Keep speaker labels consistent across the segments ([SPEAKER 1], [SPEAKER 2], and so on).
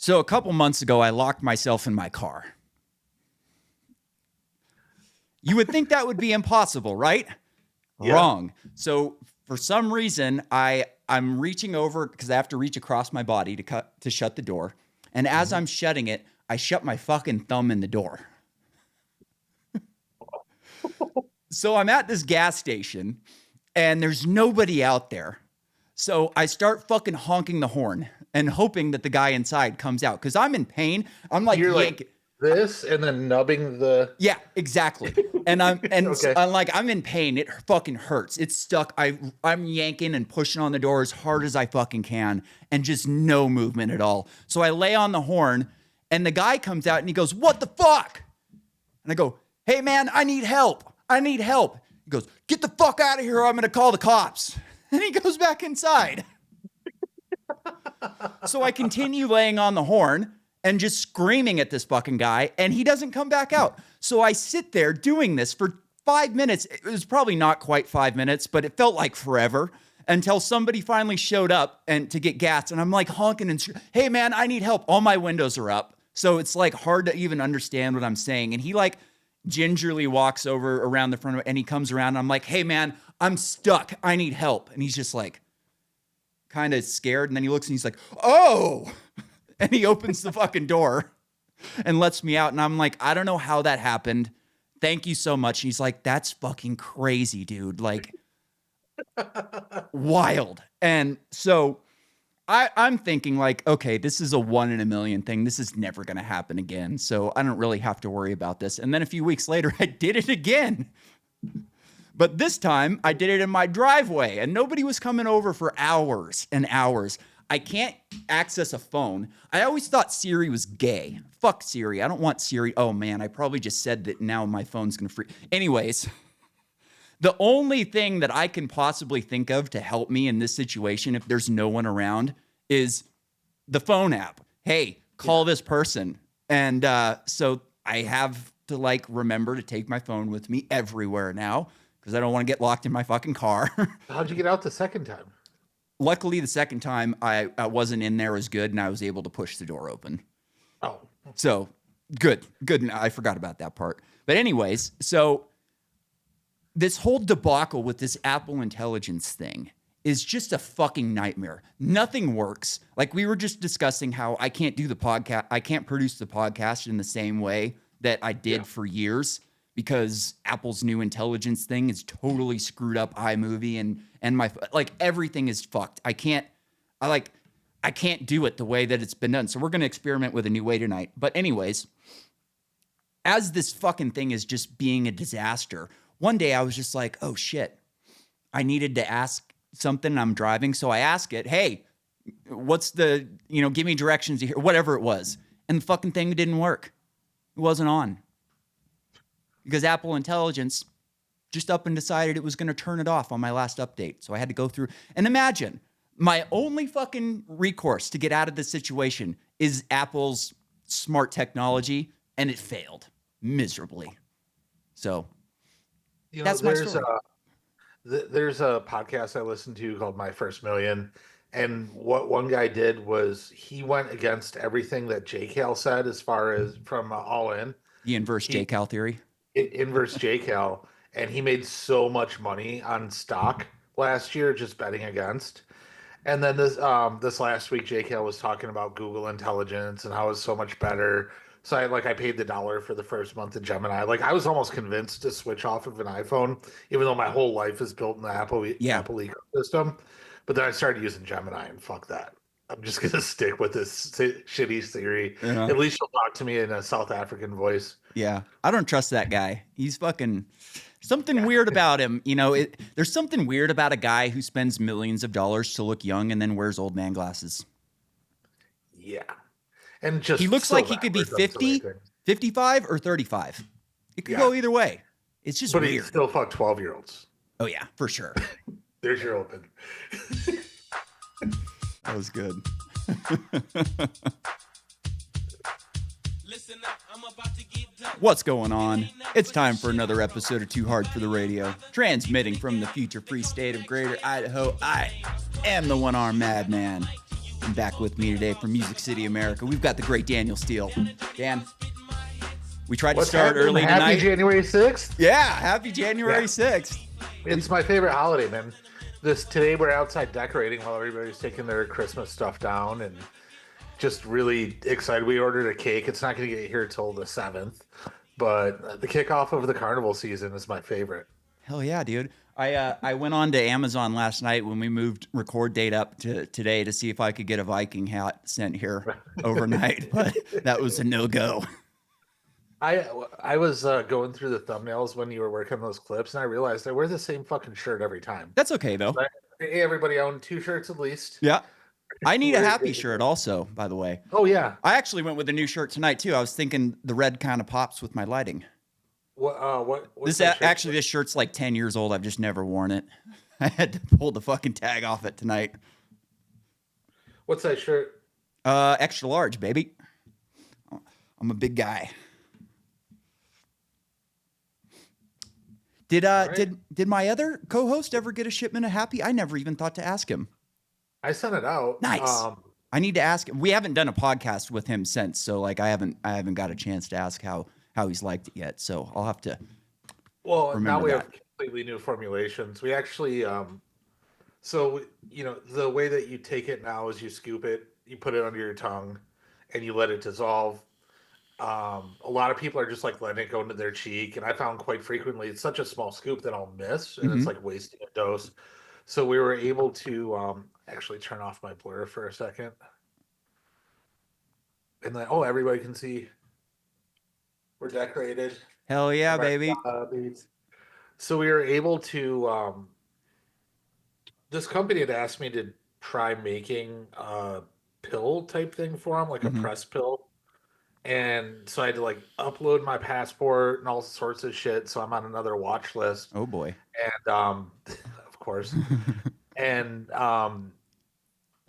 [SPEAKER 1] So a couple months ago, I locked myself in my car. You would think that would be impossible, right? Yeah. Wrong. So for some reason, I'm reaching over because I have to reach across my body to shut the door. And as I'm shutting it, I shut my fucking thumb in the door. So I'm at this gas station and there's nobody out there. So I start fucking honking the horn and hoping that the guy inside comes out because I'm in pain. I'm like,
[SPEAKER 2] you're like this and then nubbing the.
[SPEAKER 1] Yeah, exactly. And okay. I'm like, I'm in pain. It fucking hurts. It's stuck. I'm yanking and pushing on the door as hard as I fucking can and just no movement at all. So I lay on the horn and the guy comes out and he goes, "What the fuck?" And I go, "Hey man, I need help. I need help." He goes, "Get the fuck out of here or I'm going to call the cops." And he goes back inside. So I continue laying on the horn and just screaming at this fucking guy, and he doesn't come back out. So I sit there doing this for 5 minutes. It was probably not quite 5 minutes, but it felt like forever until somebody finally showed up and to get gas. And I'm like honking and, "Hey man, I need help." All my windows are up. So it's like hard to even understand what I'm saying. And he like gingerly walks over around the front of it and he comes around and I'm like, "Hey man, I'm stuck. I need help." And he's just like kind of scared. And then he looks and he's like, "Oh," and he opens the fucking door and lets me out. And I'm like, "I don't know how that happened. Thank you so much." And he's like, "That's fucking crazy, dude. Like wild." And so I'm thinking like, okay, this is a 1 in a million thing. This is never going to happen again. So I don't really have to worry about this. And then a few weeks later, I did it again. But this time I did it in my driveway and nobody was coming over for hours and hours. I can't access a phone. I always thought Siri was gay. Fuck Siri. I don't want Siri. Oh man, I probably just said that now my phone's going to freak. Anyways, the only thing that I can possibly think of to help me in this situation, if there's no one around, is the phone app. Hey, call this person. And so I have to like remember to take my phone with me everywhere now because I don't want to get locked in my fucking car.
[SPEAKER 2] How'd you get out the second time?
[SPEAKER 1] Luckily, the second time I wasn't in there as good and I was able to push the door open.
[SPEAKER 2] Oh.
[SPEAKER 1] So good. I forgot about that part. But anyways, so this whole debacle with this Apple Intelligence thing is just a fucking nightmare. Nothing works. Like we were just discussing how I can't do the podcast. I can't produce the podcast in the same way that I did for years because Apple's new intelligence thing is totally screwed up iMovie and my, like everything is fucked. I can't do it the way that it's been done. So we're going to experiment with a new way tonight. But anyways, as this fucking thing is just being a disaster, one day I was just like, oh shit, I needed to ask something. I'm driving. So I ask it, "Hey, what's the, give me directions here," whatever it was. And the fucking thing didn't work. It wasn't on because Apple Intelligence just up and decided it was going to turn it off on my last update. So I had to go through and imagine my only fucking recourse to get out of this situation is Apple's smart technology. And it failed miserably. So that's my story.
[SPEAKER 2] There's a podcast I listened to called My First Million. And what one guy did was he went against everything that JCal said as far as from All In.
[SPEAKER 1] The inverse JCal theory.
[SPEAKER 2] Inverse JCal. And he made so much money on stock last year just betting against. And then this last week, JCal was talking about Google Intelligence and how it's so much better. So I paid the $1 for the first month of Gemini. Like I was almost convinced to switch off of an iPhone, even though my whole life is built in the Apple ecosystem. But then I started using Gemini and fuck that. I'm just going to stick with this shitty Siri. Uh-huh. At least she'll talk to me in a South African voice.
[SPEAKER 1] Yeah. I don't trust that guy. He's fucking something weird about him. There's something weird about a guy who spends millions of dollars to look young and then wears old man glasses.
[SPEAKER 2] Yeah. And just
[SPEAKER 1] he looks like he could be 50, 55, or 35. It could go either way. It's just weird. But he
[SPEAKER 2] still fuck 12-year-olds.
[SPEAKER 1] Oh, yeah, for sure.
[SPEAKER 2] There's your open.
[SPEAKER 1] That was good. What's going on? It's time for another episode of Too Hard for the Radio. Transmitting from the future free state of Greater Idaho, I am the one-armed madman. and back with me today from Music City, America. We've got the great Daniel Steele. Dan, we tried to start early tonight.
[SPEAKER 2] Happy January 6th?
[SPEAKER 1] Yeah, happy January 6th.
[SPEAKER 2] It's my favorite holiday, man. Today we're outside decorating while everybody's taking their Christmas stuff down, and just really excited. We ordered a cake. It's not going to get here till the 7th, but the kickoff of the carnival season is my favorite.
[SPEAKER 1] Hell yeah, dude. I went on to Amazon last night when we moved record date up to today to see if I could get a Viking hat sent here overnight, but that was a no-go.
[SPEAKER 2] I was going through the thumbnails when you were working on those clips, and I realized I wear the same fucking shirt every time.
[SPEAKER 1] That's okay, though.
[SPEAKER 2] Hey, everybody own 2 shirts at least.
[SPEAKER 1] Yeah. I need a happy shirt also, by the way.
[SPEAKER 2] Oh, yeah.
[SPEAKER 1] I actually went with a new shirt tonight, too. I was thinking the red kind of pops with my lighting.
[SPEAKER 2] What's
[SPEAKER 1] This shirt's like 10 years old. I've just never worn it. I had to pull the fucking tag off it tonight.
[SPEAKER 2] What's that shirt?
[SPEAKER 1] Extra large, baby. I'm a big guy. Did my other co-host ever get a shipment of Happy? I never even thought to ask him.
[SPEAKER 2] I sent it out.
[SPEAKER 1] Nice. I need to ask him. We haven't done a podcast with him since, so like I haven't got a chance to ask how he's liked it yet. So I'll have to.
[SPEAKER 2] Well, now we have completely new formulations. We actually, so the way that you take it now is you scoop it, you put it under your tongue, and you let it dissolve. A lot of people are just like letting it go into their cheek, and I found quite frequently it's such a small scoop that I'll miss, and it's like wasting a dose. So we were able to actually turn off my blur for a second, and then everybody can see we're decorated.
[SPEAKER 1] Hell yeah, baby!
[SPEAKER 2] So we were able to. This company had asked me to try making a pill type thing for them, like a press pill. And so I had to like upload my passport and all sorts of shit. So I'm on another watch list.
[SPEAKER 1] Oh boy.
[SPEAKER 2] And of course. And I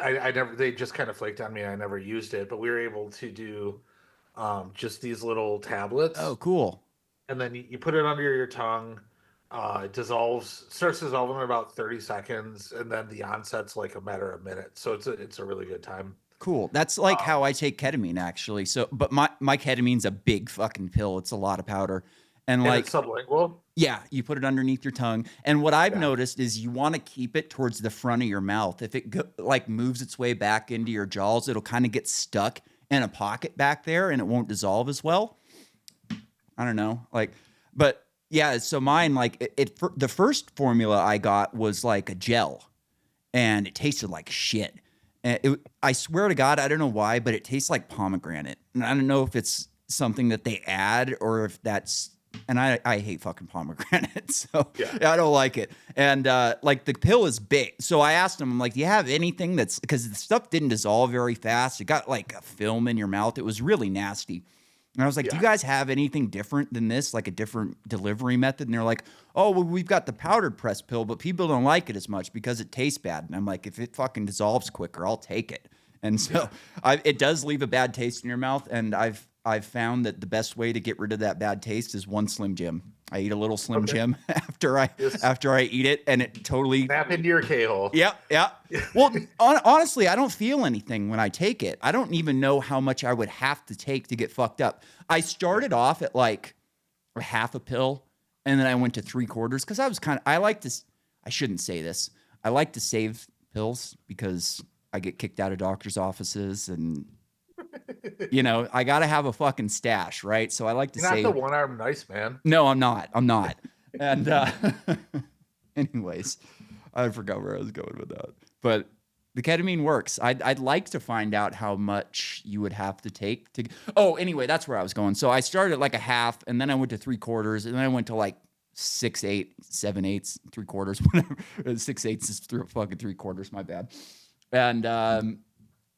[SPEAKER 2] never, they just kind of flaked on me. I never used it, but we were able to do just these little tablets.
[SPEAKER 1] Oh, cool.
[SPEAKER 2] And then you put it under your tongue. It starts dissolving in about 30 seconds. And then the onset's like a matter of minutes. So it's a really good time.
[SPEAKER 1] Cool. That's like how I take ketamine, actually. So, but my ketamine's a big fucking pill. It's a lot of powder, and like
[SPEAKER 2] it's sublingual.
[SPEAKER 1] Yeah, you put it underneath your tongue. And what I've noticed is you want to keep it towards the front of your mouth. If it moves its way back into your jaws, it'll kind of get stuck in a pocket back there, and it won't dissolve as well. I don't know, but yeah. So mine, the first formula I got was like a gel, and it tasted like shit. I swear to God, I don't know why, but it tastes like pomegranate. And I don't know if it's something that they add or if that's, and I hate fucking pomegranate. So I don't like it. And the pill is big. So I asked them, I'm like, do you have anything because the stuff didn't dissolve very fast. It got like a film in your mouth. It was really nasty. And I was like, do you guys have anything different than this, like a different delivery method? And they're like, oh, well, we've got the powdered press pill, but people don't like it as much because it tastes bad. And I'm like, if it fucking dissolves quicker, I'll take it. And so it does leave a bad taste in your mouth. And I've found that the best way to get rid of that bad taste is one Slim Jim. I eat a little Slim Jim after I eat it, and it totally
[SPEAKER 2] snap into your K-hole.
[SPEAKER 1] Yeah. Well, honestly, I don't feel anything when I take it. I don't even know how much I would have to take to get fucked up. I started off at like a half a pill, and then I went to 3/4 because I like to. I shouldn't say this. I like to save pills because I get kicked out of doctors' offices and. I got to have a fucking stash, right? So I like to say.
[SPEAKER 2] You're not the one-armed nice man.
[SPEAKER 1] No, I'm not. And anyways, I forgot where I was going with that. But the ketamine works. I'd like to find out how much you would have to take to. Oh, anyway, that's where I was going. So I started at like a half, and then I went to 3/4, and then I went to like 6/8, 7/8, 3/4, whatever. 6/8 is fucking 3/4. My bad. And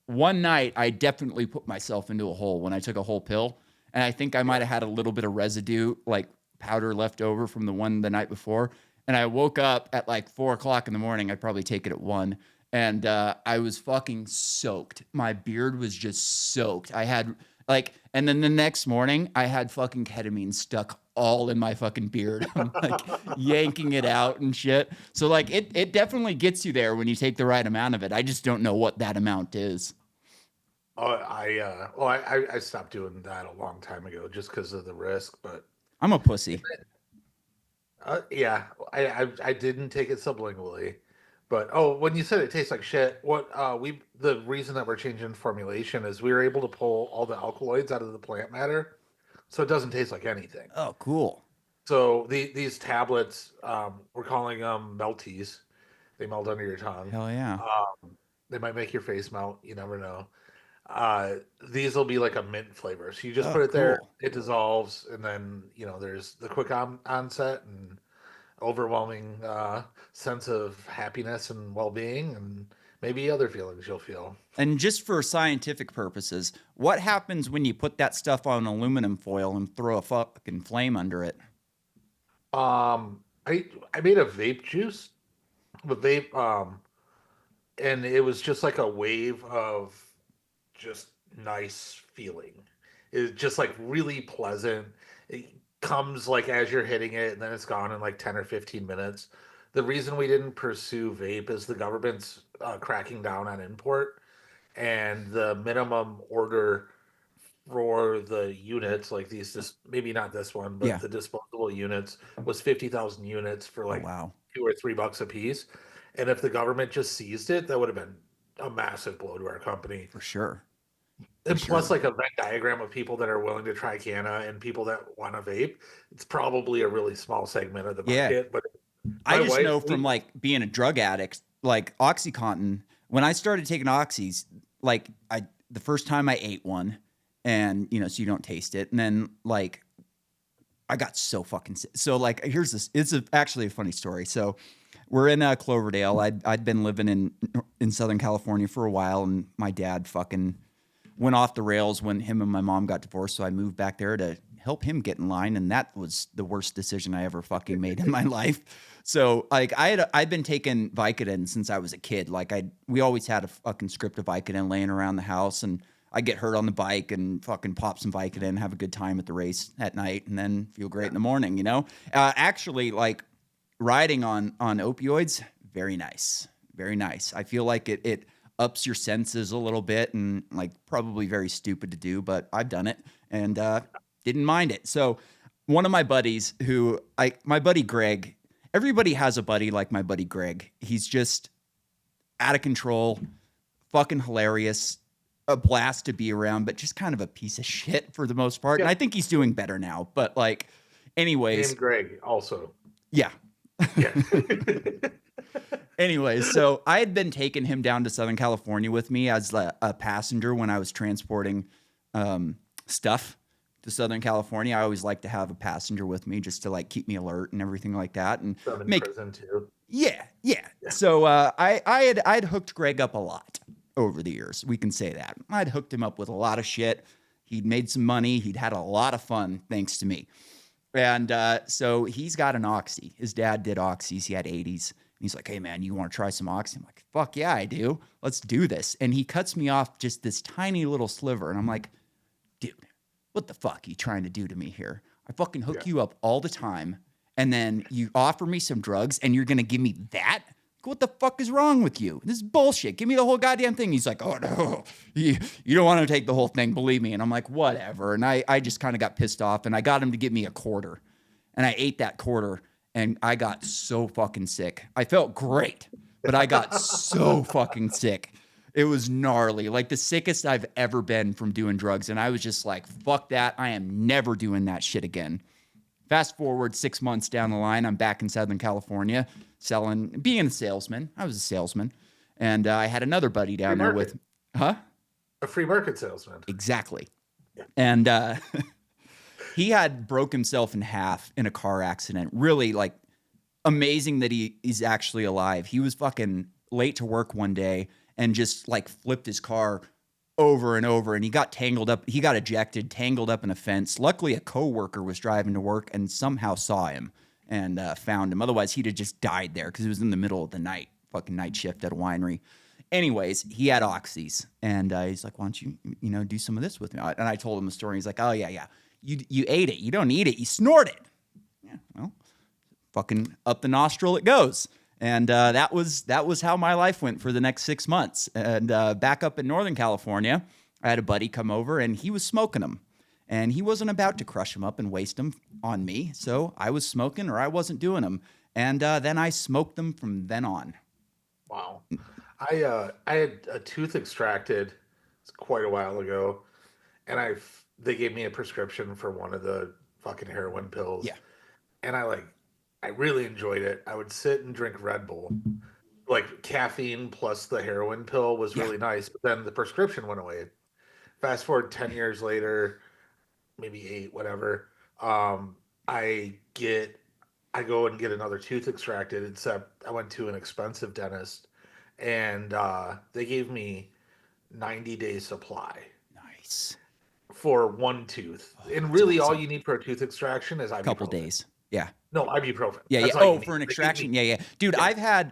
[SPEAKER 1] one night, I definitely put myself into a hole when I took a whole pill. And I think I might have had a little bit of residue, like powder left over from the night before. And I woke up at like 4 o'clock in the morning. I'd probably take it at 1. And I was fucking soaked. My beard was just soaked. I had and then the next morning, I had fucking ketamine stuck all in my fucking beard. I'm like yanking it out and shit. So like it definitely gets you there when you take the right amount of it. I just don't know what that amount is.
[SPEAKER 2] I stopped doing that a long time ago just because of the risk. But
[SPEAKER 1] I'm a pussy.
[SPEAKER 2] yeah, I didn't take it sublingually. But when you said it tastes like shit, the reason that we're changing formulation is we were able to pull all the alkaloids out of the plant matter, so it doesn't taste like anything.
[SPEAKER 1] Oh, cool.
[SPEAKER 2] So these tablets, we're calling them melties. They melt under your tongue.
[SPEAKER 1] Hell yeah.
[SPEAKER 2] They might make your face melt. You never know. Uh, these will be like a mint flavor. So you just
[SPEAKER 1] Oh,
[SPEAKER 2] put it there,
[SPEAKER 1] cool.
[SPEAKER 2] it dissolves, and then there's the quick onset and overwhelming sense of happiness and well-being, and maybe other feelings you'll feel.
[SPEAKER 1] And just for scientific purposes, what happens when you put that stuff on aluminum foil and throw a fucking flame under it?
[SPEAKER 2] I made a vape juice, but vape and it was just like a wave of just nice feeling. It's just like really pleasant. It comes like as you're hitting it, and then it's gone in like 10 or 15 minutes. The reason we didn't pursue vape is the government's cracking down on import, and the minimum order for the units, like these, just maybe not this one, but
[SPEAKER 1] Yeah.
[SPEAKER 2] the disposable units was 50,000 units for
[SPEAKER 1] Oh,
[SPEAKER 2] like
[SPEAKER 1] wow.
[SPEAKER 2] $2 or $3 a piece. And if the government just seized it, that would have been a massive blow to our company.
[SPEAKER 1] For sure. For
[SPEAKER 2] And
[SPEAKER 1] sure.
[SPEAKER 2] plus, like a Venn diagram of people that are willing to try canna and people that want to vape, it's probably a really small segment of the
[SPEAKER 1] Yeah.
[SPEAKER 2] market. But
[SPEAKER 1] I
[SPEAKER 2] my
[SPEAKER 1] just
[SPEAKER 2] wife,
[SPEAKER 1] know from like being a drug addict, like OxyContin, when I started taking oxys, like the first time I ate one and so you don't taste it. And then like I got so fucking sick. So like here's this, actually a funny story. So we're in Cloverdale. I'd been living in Southern California for a while, and my dad fucking went off the rails when him and my mom got divorced. So I moved back there to help him get in line, and that was the worst decision I ever fucking made in my life. So like I'd been taking Vicodin since I was a kid. Like we always had a fucking script of Vicodin laying around the house, and I get hurt on the bike and fucking pop some Vicodin, have a good time at the race at night, and then feel great in the morning. Actually, like riding on opioids, very nice, very nice. I feel like it ups your senses a little bit, and like probably very stupid to do, but I've done it and didn't mind it. So one of my buddies my buddy Greg, everybody has a buddy like my buddy Greg. He's just out of control, fucking hilarious, a blast to be around, but just kind of a piece of shit for the most part. And I think he's doing better now, but like anyways.
[SPEAKER 2] named Greg also.
[SPEAKER 1] Yeah.
[SPEAKER 2] Yeah.
[SPEAKER 1] Anyways, so I had been taking him down to Southern California with me as a passenger when I was transporting stuff to Southern California. I always like to have a passenger with me just to like keep me alert and everything like that, and
[SPEAKER 2] Some in prison too.
[SPEAKER 1] yeah. So I'd hooked Greg up a lot over the years. We can say that I'd hooked him up with a lot of shit. He'd made some money. He'd had a lot of fun thanks to me. And so he's got an oxy. His dad did oxys. He had 80s. He's like, hey, man, you want to try some oxy? I'm like, fuck yeah, I do. Let's do this. And he cuts me off just this tiny little sliver. And I'm like, dude, what the fuck are you trying to do to me here? I fucking hook you up all the time. And then you offer me some drugs and you're going to give me that? What the fuck is wrong with you? This is bullshit. Give me the whole goddamn thing. He's like, oh, no, you don't want to take the whole thing. Believe me. And I'm like, whatever. And I just kind of got pissed off, and I got him to give me a quarter. And I ate that quarter, and I got so fucking sick. I felt great, but I got so fucking sick. It was gnarly, like the sickest I've ever been from doing drugs. And I was just like, fuck that. I am never doing that shit again. Fast forward 6 months down the line, I'm back in Southern California being a salesman. I was a salesman. And I had another buddy down there with,
[SPEAKER 2] a free market salesman.
[SPEAKER 1] Exactly.
[SPEAKER 2] Yeah.
[SPEAKER 1] And he had broke himself in half in a car accident. Really like amazing that he's actually alive. He was fucking late to work one day and just like flipped his car over and over, and he got tangled up. He got ejected, tangled up in a fence. Luckily, a coworker was driving to work and somehow saw him and found him. Otherwise, he'd have just died there because it was in the middle of the night, fucking night shift at a winery. Anyways, he had oxys, and he's like, why don't you do some of this with me? And I told him the story. He's like, oh, yeah. You ate it. You don't eat it. You snort it. Yeah, well, fucking up the nostril it goes. And that was how my life went for the next 6 months. And back up in Northern California, I had a buddy come over and he was smoking them. And he wasn't about to crush them up and waste them on me. So I was smoking or I wasn't doing them. And then I smoked them from then on.
[SPEAKER 2] Wow. I had a tooth extracted quite a while ago, and they gave me a prescription for one of the fucking heroin pills,
[SPEAKER 1] Yeah.
[SPEAKER 2] and I really enjoyed it. I would sit and drink Red Bull. Like caffeine plus the heroin pill was
[SPEAKER 1] Yeah.
[SPEAKER 2] really nice, but then the prescription went away. Fast forward 10 years later, maybe 8, whatever. Um, I get I go and get another tooth extracted, except I went to an expensive dentist and they gave me 90-day supply
[SPEAKER 1] Nice.
[SPEAKER 2] for one tooth.
[SPEAKER 1] Oh,
[SPEAKER 2] And
[SPEAKER 1] that's
[SPEAKER 2] really all
[SPEAKER 1] awesome.
[SPEAKER 2] you need for a tooth extraction is
[SPEAKER 1] Couple
[SPEAKER 2] ibuprofen.
[SPEAKER 1] days. Yeah.
[SPEAKER 2] No, ibuprofen.
[SPEAKER 1] Yeah, yeah.
[SPEAKER 2] That's all you
[SPEAKER 1] Oh,
[SPEAKER 2] need.
[SPEAKER 1] for an
[SPEAKER 2] They gave
[SPEAKER 1] extraction.
[SPEAKER 2] me,
[SPEAKER 1] Yeah, yeah. Dude,
[SPEAKER 2] yeah,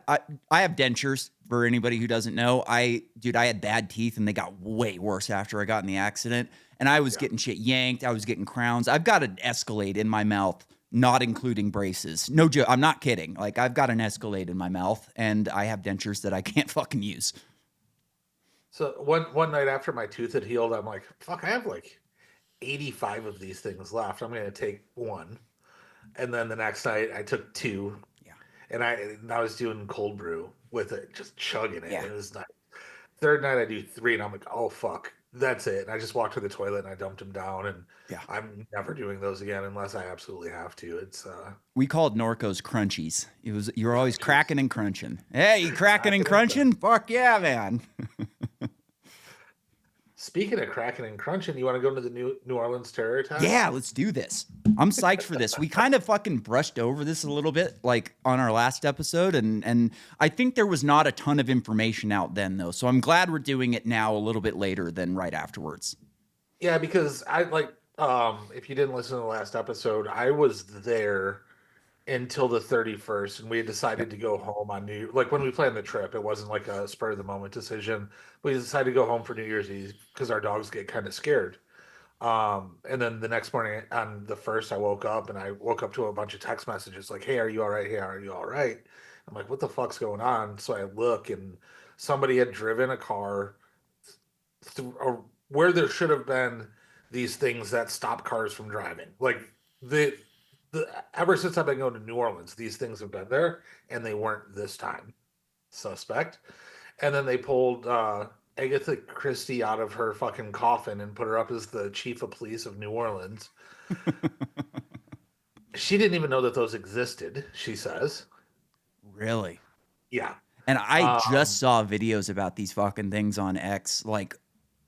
[SPEAKER 1] I have dentures for anybody who doesn't know. I had bad teeth and they got way worse after I got in the accident. And I was
[SPEAKER 2] yeah.
[SPEAKER 1] getting shit yanked. I was getting crowns. I've got an Escalade in my mouth, not including braces. No joke. I'm not kidding. Like I've got an Escalade in my mouth and I have dentures that I can't fucking use.
[SPEAKER 2] So one night after my tooth had healed, I'm like, fuck, I have like 85 of these things left. I'm gonna take one. And then the next night I took two,
[SPEAKER 1] Yeah.
[SPEAKER 2] and I was doing cold brew with it, just chugging it.
[SPEAKER 1] Yeah.
[SPEAKER 2] It was nice. Third night I do three, and I'm like, oh fuck, that's it. And I just walked to the toilet and I dumped them down, and
[SPEAKER 1] Yeah.
[SPEAKER 2] I'm never doing those again unless I absolutely have to. It's
[SPEAKER 1] We called Norco's crunchies. You're always
[SPEAKER 2] crunchies.
[SPEAKER 1] cracking and crunching. Hey, you cracking and
[SPEAKER 2] Cracking
[SPEAKER 1] crunching? Fuck yeah, man.
[SPEAKER 2] Speaking of cracking and crunching, you want to go into the New Orleans terror attack?
[SPEAKER 1] Yeah, let's do this. I'm psyched for this. We kind of fucking brushed over this a little bit, like on our last episode, and I think there was not a ton of information out then, though. So I'm glad we're doing it now a little bit later than right afterwards.
[SPEAKER 2] Yeah, because I like if you didn't listen to the last episode, I was there until the 31st, and we had
[SPEAKER 1] Yep.
[SPEAKER 2] decided to go home on like when we planned the trip, it wasn't like a spur of the moment decision. We decided to go home for New Year's Eve because our dogs get kind of scared. And then the next morning on the first, I woke up and I woke up to a bunch of text messages like, "Hey, are you all right? Hey, are you all right?" I'm like, "What the fuck's going on?" So I look, and somebody had driven a car through where there should have been these things that stop cars from driving. Like the ever since I've been going to New Orleans, these things have been there, and they weren't this time. Suspect. And then they pulled Agatha Christie out of her fucking coffin and put her up as the chief of police of New Orleans. She didn't even know that those existed, she says.
[SPEAKER 1] Really?
[SPEAKER 2] Yeah.
[SPEAKER 1] And I just
[SPEAKER 2] Um,
[SPEAKER 1] saw videos about these fucking things on X, like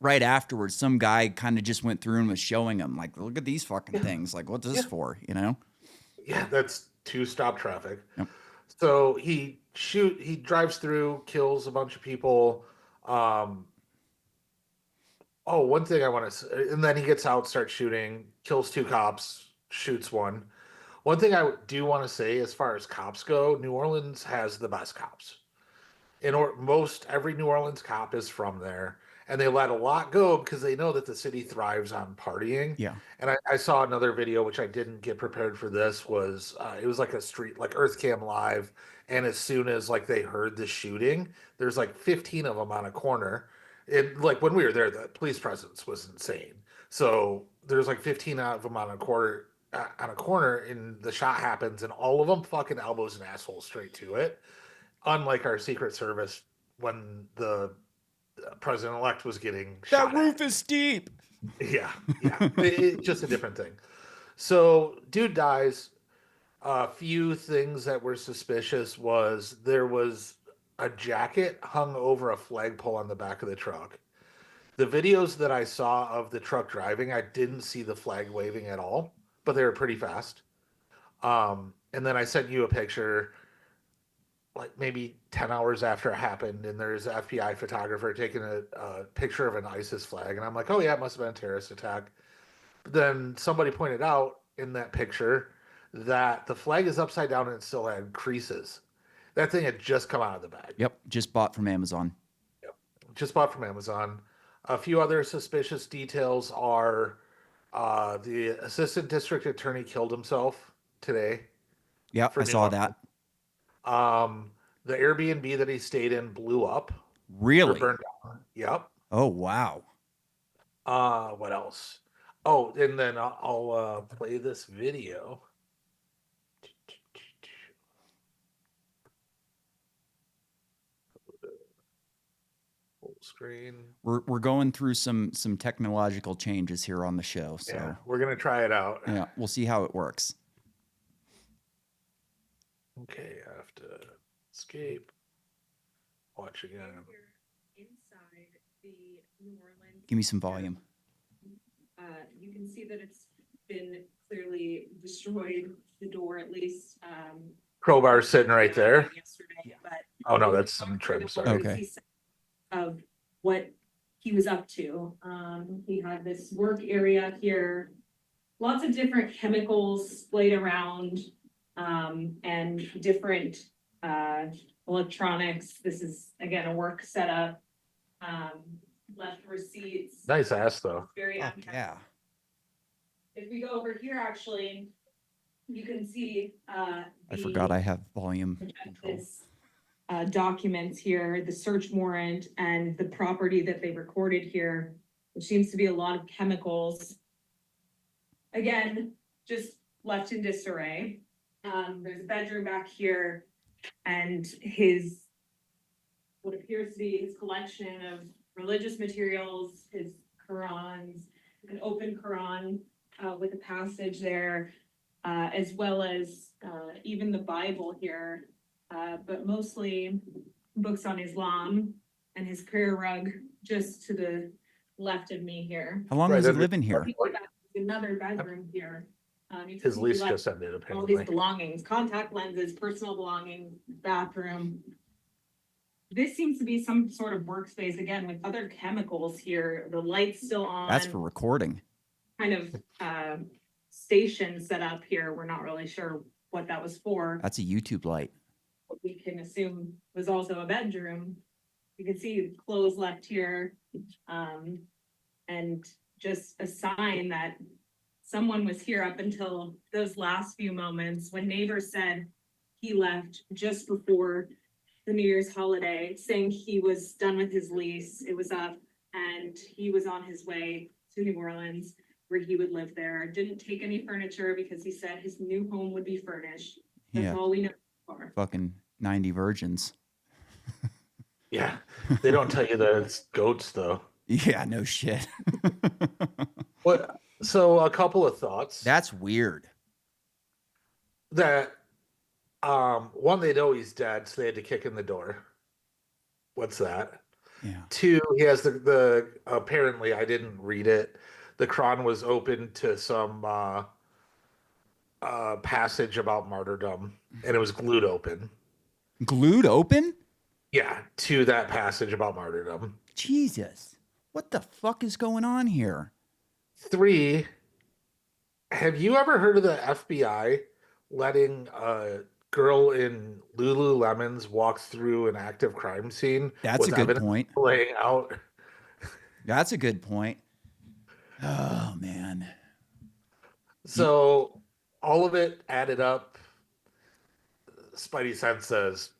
[SPEAKER 1] right afterwards. Some guy kind of just went through and was showing them, like, look at these fucking
[SPEAKER 2] yeah,
[SPEAKER 1] things. Like, what's this
[SPEAKER 2] yeah,
[SPEAKER 1] for? You know?
[SPEAKER 2] yeah, that's to stop traffic.
[SPEAKER 1] Yep.
[SPEAKER 2] So he drives through, kills a bunch of people. Um, oh, one thing I want to, and then he gets out, starts shooting, kills two cops, shoots one. One thing I do want to say, as far as cops go, New Orleans has the best cops. Most every New Orleans cop is from there, and they let a lot go because they know that the city thrives on partying.
[SPEAKER 1] Yeah.
[SPEAKER 2] And I saw another video, which I didn't get prepared for this, was it was like a street, like Earth Cam Live, and as soon as like they heard the shooting, there's like 15 of them on a corner. It like when we were there, the police presence was insane. So there's like 15 of them on a corner, and the shot happens, and all of them fucking elbows and assholes straight to it, unlike our Secret Service when the president-elect was getting
[SPEAKER 1] That
[SPEAKER 2] shot
[SPEAKER 1] roof
[SPEAKER 2] at.
[SPEAKER 1] is steep.
[SPEAKER 2] Yeah, yeah. It's just a different thing. So, dude dies. A few things that were suspicious was there was a jacket hung over a flagpole on the back of the truck. The videos that I saw of the truck driving, I didn't see the flag waving at all, but they were pretty fast. And then I sent you a picture like maybe 10 hours after it happened, and there's an FBI photographer taking a picture of an ISIS flag, and I'm like, oh yeah, it must have been a terrorist attack. But then somebody pointed out in that picture that the flag is upside down and it still had creases. That thing had just come out of the bag.
[SPEAKER 1] Yep. Just bought from Amazon.
[SPEAKER 2] Yep. Just bought from Amazon. A few other suspicious details are The assistant district attorney killed himself today
[SPEAKER 1] Yep,
[SPEAKER 2] for
[SPEAKER 1] I
[SPEAKER 2] New
[SPEAKER 1] saw
[SPEAKER 2] Orleans.
[SPEAKER 1] that.
[SPEAKER 2] The Airbnb that he stayed in blew up or
[SPEAKER 1] Really?
[SPEAKER 2] burned down. Yep.
[SPEAKER 1] Oh, wow.
[SPEAKER 2] What else? Oh, and then I'll play this video. Full screen.
[SPEAKER 1] We're going through some technological changes here on the show,
[SPEAKER 2] Yeah,
[SPEAKER 1] so
[SPEAKER 2] we're gonna try it out.
[SPEAKER 1] yeah, we'll see how it works.
[SPEAKER 2] Okay, I have to escape. Watch again.
[SPEAKER 3] Inside the New Orleans.
[SPEAKER 1] Give me some volume.
[SPEAKER 3] You can see that it's been clearly destroyed, the door at least.
[SPEAKER 2] Crowbar sitting right there.
[SPEAKER 3] Yesterday, but
[SPEAKER 2] Oh no, that's some trim. Sorry.
[SPEAKER 1] Okay.
[SPEAKER 3] of what he was up to. He had this work area here, lots of different chemicals laid around, and different electronics. This is again a work setup. Left receipts.
[SPEAKER 2] Nice ass though.
[SPEAKER 3] Very
[SPEAKER 1] Fuck
[SPEAKER 3] unkept.
[SPEAKER 1] yeah.
[SPEAKER 3] If we go over here, actually, you can see
[SPEAKER 1] I forgot I have volume control.
[SPEAKER 3] this documents here, the search warrant and the property that they recorded here, which seems to be a lot of chemicals. Again, just left in disarray. There's a bedroom back here and his, what appears to be his collection of religious materials, his Qurans, an open Quran with a passage there, as well as even the Bible here, but mostly books on Islam and his prayer rug just to the left of me here.
[SPEAKER 1] How long
[SPEAKER 2] Right,
[SPEAKER 1] was he
[SPEAKER 2] that's-
[SPEAKER 1] living here?
[SPEAKER 3] Another bedroom here. You can
[SPEAKER 2] His
[SPEAKER 3] see
[SPEAKER 2] lease
[SPEAKER 3] he left
[SPEAKER 2] just ended
[SPEAKER 3] all
[SPEAKER 2] apparently.
[SPEAKER 3] these belongings, contact lenses, personal belongings, bathroom. This seems to be some sort of workspace again with other chemicals here. The light's still on.
[SPEAKER 1] That's for recording.
[SPEAKER 3] Kind of station set up here. We're not really sure what that was for.
[SPEAKER 1] That's a YouTube light.
[SPEAKER 3] What we can assume was also a bedroom. You can see clothes left here, and just a sign that someone was here up until those last few moments when neighbors said he left just before the New Year's holiday, saying he was done with his lease, it was up, and he was on his way to New Orleans where he would live there. Didn't take any furniture because he said his new home would be furnished. That's
[SPEAKER 1] Yeah.
[SPEAKER 3] all we know so far.
[SPEAKER 1] Fucking 90 virgins.
[SPEAKER 2] Yeah, they don't tell you that it's goats though.
[SPEAKER 1] Yeah, no shit.
[SPEAKER 2] What? So a couple of thoughts.
[SPEAKER 1] That's weird.
[SPEAKER 2] That one, they know he's dead, so they had to kick in the door. What's that?
[SPEAKER 1] Yeah.
[SPEAKER 2] Two, he has the apparently, I didn't read it. The Quran was open to some passage about martyrdom, and it was glued open.
[SPEAKER 1] Glued open?
[SPEAKER 2] Yeah, to that passage about martyrdom.
[SPEAKER 1] Jesus. What the fuck is going on here?
[SPEAKER 2] Three, have you ever heard of the FBI letting a girl in Lululemons walk through an active crime scene?
[SPEAKER 1] That's a
[SPEAKER 2] with
[SPEAKER 1] good
[SPEAKER 2] evidence
[SPEAKER 1] point.
[SPEAKER 2] laying out?
[SPEAKER 1] That's a good point. Oh, man.
[SPEAKER 2] So all of it added up. Spidey Sense says,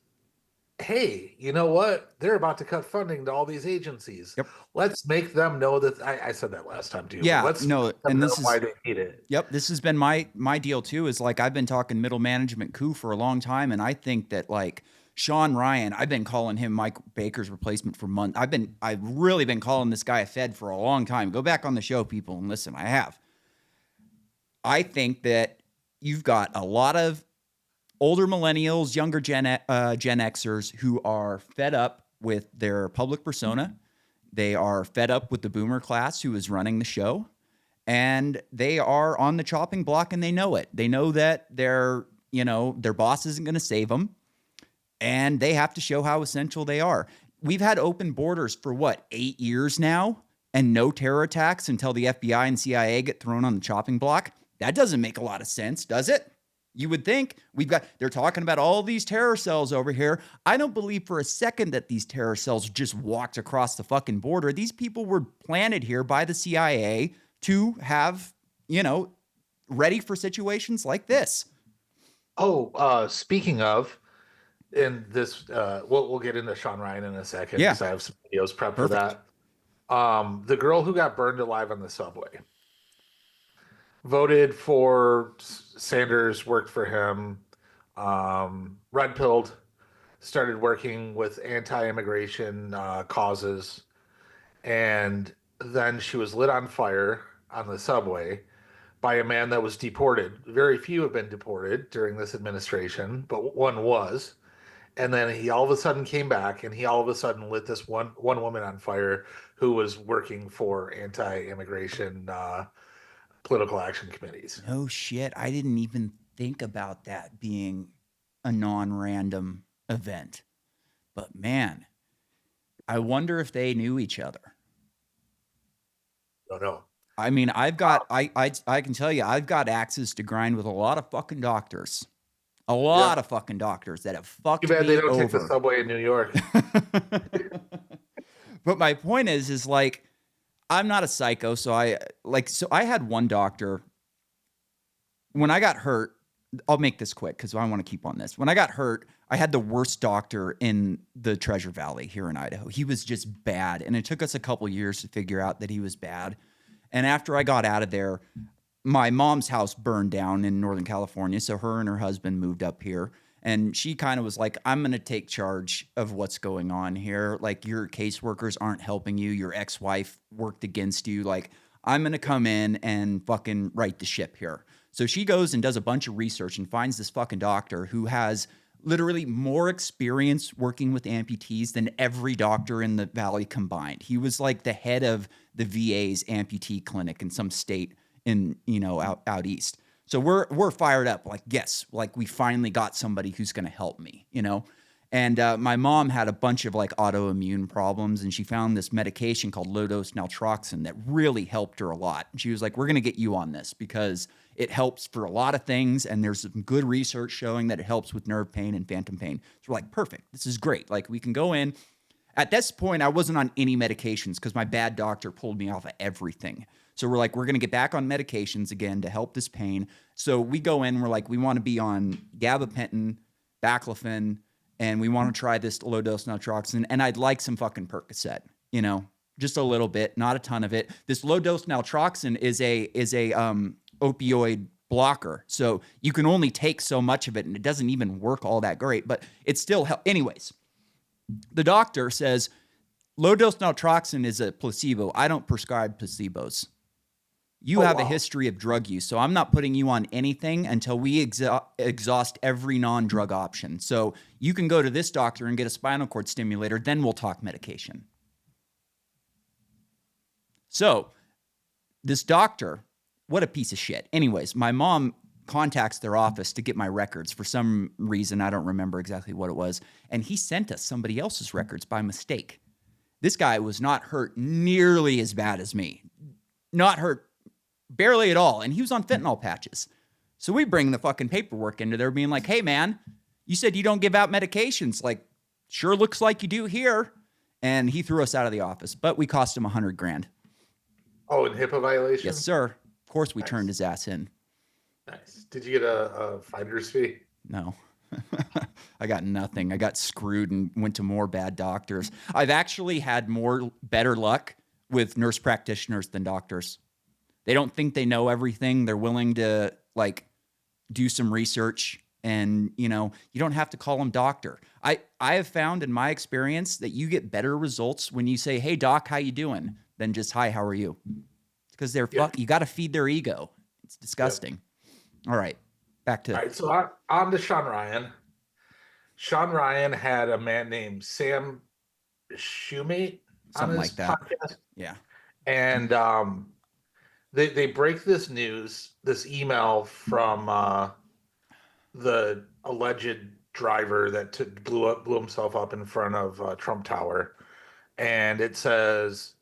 [SPEAKER 2] hey, you know what? They're about to cut funding to all these agencies.
[SPEAKER 1] Yep.
[SPEAKER 2] Let's make them know that. I said that last time too. but
[SPEAKER 1] Yeah,
[SPEAKER 2] let's
[SPEAKER 1] no,
[SPEAKER 2] make them
[SPEAKER 1] and
[SPEAKER 2] know
[SPEAKER 1] this is
[SPEAKER 2] why they need it.
[SPEAKER 1] Yep, this has been my deal too. Is like I've been talking middle management coup for a long time, and I think that like Shawn Ryan, I've been calling him Mike Baker's replacement for months. I've really been calling this guy a Fed for a long time. Go back on the show, people, and listen. I have. I think that you've got a lot of older millennials, younger Gen Xers who are fed up with their public persona. They are fed up with the boomer class who is running the show. And they are on the chopping block and they know it. They know that their boss isn't going to save them. And they have to show how essential they are. We've had open borders for 8 years now and no terror attacks until the FBI and CIA get thrown on the chopping block. That doesn't make a lot of sense, does it? You would think they're talking about all these terror cells over here. I don't believe for a second that these terror cells just walked across the fucking border. These people were planted here by the CIA to have ready for situations like this.
[SPEAKER 2] Oh, speaking of, in this, we'll get into Shawn Ryan in a second
[SPEAKER 1] Yeah.
[SPEAKER 2] because I have some videos prepped for
[SPEAKER 1] Perfect.
[SPEAKER 2] that. The girl who got burned alive on the subway voted for Sanders, worked for him, red pilled, started working with anti-immigration causes, and then she was lit on fire on the subway by a man that was deported. Very few have been deported during this administration, but one was. And then he all of a sudden came back, and he all of a sudden lit this one woman on fire who was working for anti-immigration political action committees.
[SPEAKER 1] No shit. I didn't even think about that being a non-random event. But man, I wonder if they knew each other.
[SPEAKER 2] Don't know.
[SPEAKER 1] I mean, I can tell you, I've got axes to grind with a lot of fucking doctors. A lot of fucking doctors that have fucked
[SPEAKER 2] Too bad
[SPEAKER 1] me
[SPEAKER 2] they don't take the
[SPEAKER 1] over.
[SPEAKER 2] subway in New York.
[SPEAKER 1] But my point is like, I'm not a psycho, so I had one doctor when I got hurt. I'll make this quick because I want to keep on this. When I got hurt, I had the worst doctor in the Treasure Valley here in Idaho. He was just bad, and it took us a couple years to figure out that he was bad. And after I got out of there, my mom's house burned down in Northern California, so her and her husband moved up here. And she kind of was like, I'm going to take charge of what's going on here. Like, your caseworkers aren't helping you. Your ex-wife worked against you. Like, I'm going to come in and fucking right the ship here. So she goes and does a bunch of research and finds this fucking doctor who has literally more experience working with amputees than every doctor in the valley combined. He was like the head of the VA's amputee clinic in some state in, out east. So we're fired up, like, yes, like we finally got somebody who's going to help me, And my mom had a bunch of like autoimmune problems, and she found this medication called low-dose naltrexone that really helped her a lot. And she was like, we're going to get you on this because it helps for a lot of things, and there's some good research showing that it helps with nerve pain and phantom pain. So we're like, perfect, this is great. Like, we can go in. At this point, I wasn't on any medications because my bad doctor pulled me off of everything. So we're like, we're going to get back on medications again to help this pain. So we go in, we're like, we want to be on gabapentin, baclofen, and we want to try this low-dose naltrexone, and I'd like some fucking Percocet, just a little bit, not a ton of it. This low-dose naltrexone is a opioid blocker, so you can only take so much of it, and it doesn't even work all that great, but it still helps. Anyways, the doctor says, low-dose naltrexone is a placebo. I don't prescribe placebos. You have a history of drug use, so I'm not putting you on anything until we exhaust every non-drug option. So you can go to this doctor and get a spinal cord stimulator, then we'll talk medication. So this doctor, what a piece of shit. Anyways, my mom contacts their office to get my records for some reason. I don't remember exactly what it was. And he sent us somebody else's records by mistake. This guy was not hurt nearly as bad as me. Not hurt barely at all. And he was on fentanyl patches. So we bring the fucking paperwork into there being like, hey man, you said you don't give out medications. Like, sure looks like you do here. And he threw us out of the office, but we cost him $100,000.
[SPEAKER 2] Oh, and HIPAA violation?
[SPEAKER 1] Yes, sir. Of course we turned his ass in.
[SPEAKER 2] Nice. Did you get a finder's fee?
[SPEAKER 1] No. I got nothing. I got screwed and went to more bad doctors. I've actually had better luck with nurse practitioners than doctors. They don't think they know everything. They're willing to like do some research, and you don't have to call them doctor. I have found in my experience that you get better results when you say, "Hey doc, how you doing?" than just, "Hi, how are you?" Because you got to feed their ego. It's disgusting. All right, back to.
[SPEAKER 2] All right, so on to Shawn Ryan. Shawn Ryan had a man named Sam Shoemate on
[SPEAKER 1] Something
[SPEAKER 2] his
[SPEAKER 1] like that.
[SPEAKER 2] podcast.
[SPEAKER 1] Yeah.
[SPEAKER 2] And they break this email from the alleged driver that blew himself up in front of Trump Tower, and it says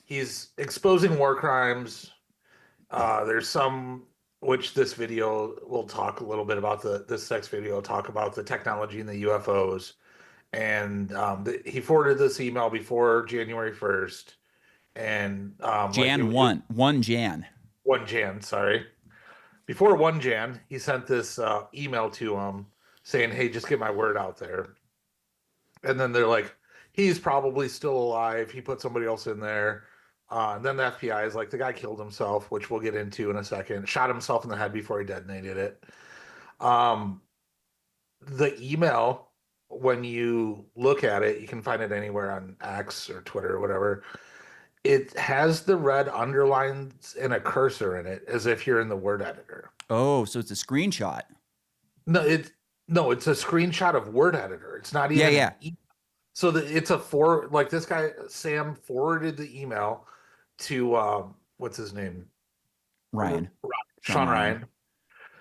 [SPEAKER 2] he's exposing war crimes. There's some, which this video will talk a little bit about, this next video will talk about the technology in the UFOs, and he forwarded this email before January 1st. And
[SPEAKER 1] Jan.
[SPEAKER 2] 1 Jan, sorry. Before 1 Jan, he sent this email to him saying, hey, just get my word out there. And then they're like, he's probably still alive. He put somebody else in there. And then the FBI is like, the guy killed himself, which we'll get into in a second. Shot himself in the head before he detonated it. The email, when you look at it, you can find it anywhere on X or Twitter or whatever. It has the red underlines and a cursor in it, as if you're in the word editor.
[SPEAKER 1] Oh, so it's a screenshot.
[SPEAKER 2] No, it's a screenshot of word editor. It's not even.
[SPEAKER 1] Yeah.
[SPEAKER 2] So it's a like this guy Sam forwarded the email to what's his name?
[SPEAKER 1] Ryan.
[SPEAKER 2] Shawn Ryan.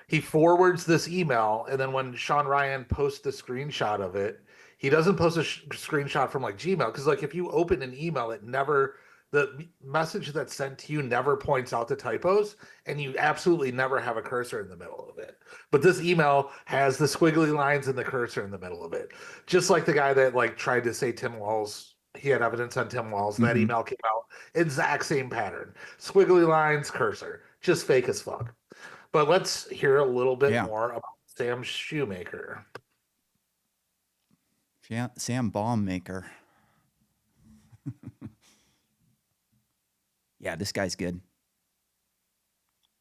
[SPEAKER 2] He forwards this email, and then when Shawn Ryan posts the screenshot of it, he doesn't post a screenshot from like Gmail, because like if you open an email, the message that's sent to you never points out the typos, and you absolutely never have a cursor in the middle of it. But this email has the squiggly lines and the cursor in the middle of it. Just like the guy that like tried to say Tim Walz, he had evidence on Tim Walz. That email came out, exact same pattern. Squiggly lines, cursor. Just fake as fuck. But let's hear a little bit more about Sam Shoemaker.
[SPEAKER 1] Yeah, Sam Bombmaker. Yeah, this guy's good.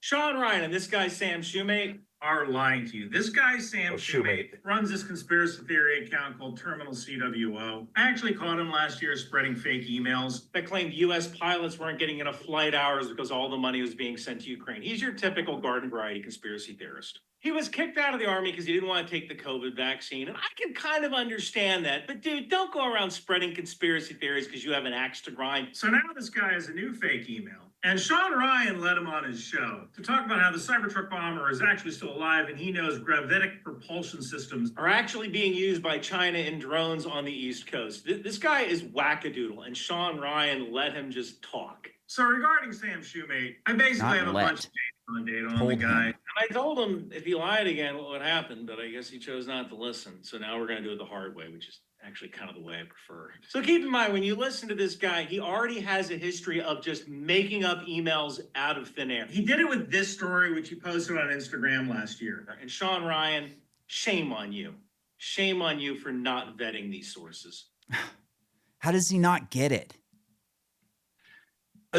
[SPEAKER 4] Shawn Ryan and this guy Sam Shoemate are lying to you. This guy Sam Shoemate runs this conspiracy theory account called Terminal CWO. I actually caught him last year spreading fake emails that claimed U.S. pilots weren't getting enough flight hours because all the money was being sent to Ukraine. He's your typical garden variety conspiracy theorist. He was kicked out of the army because he didn't want to take the COVID vaccine. And I can kind of understand that. But dude, don't go around spreading conspiracy theories because you have an axe to grind. So now this guy has a new fake email. And Shawn Ryan led him on his show to talk about how the Cybertruck bomber is actually still alive, and he knows gravitic propulsion systems are actually being used by China in drones on the East Coast. This guy is wackadoodle, and Shawn Ryan let him just talk. So regarding Sam Shoemate, I basically have a bunch of data on the guy. And I told him if he lied again, what would happen, but I guess he chose not to listen. So now we're going to do it the hard way, which is actually kind of the way I prefer. So keep in mind, when you listen to this guy, he already has a history of just making up emails out of thin air. He did it with this story, which he posted on Instagram last year. And Shawn Ryan, shame on you. Shame on you for not vetting these sources.
[SPEAKER 1] How does he not get it?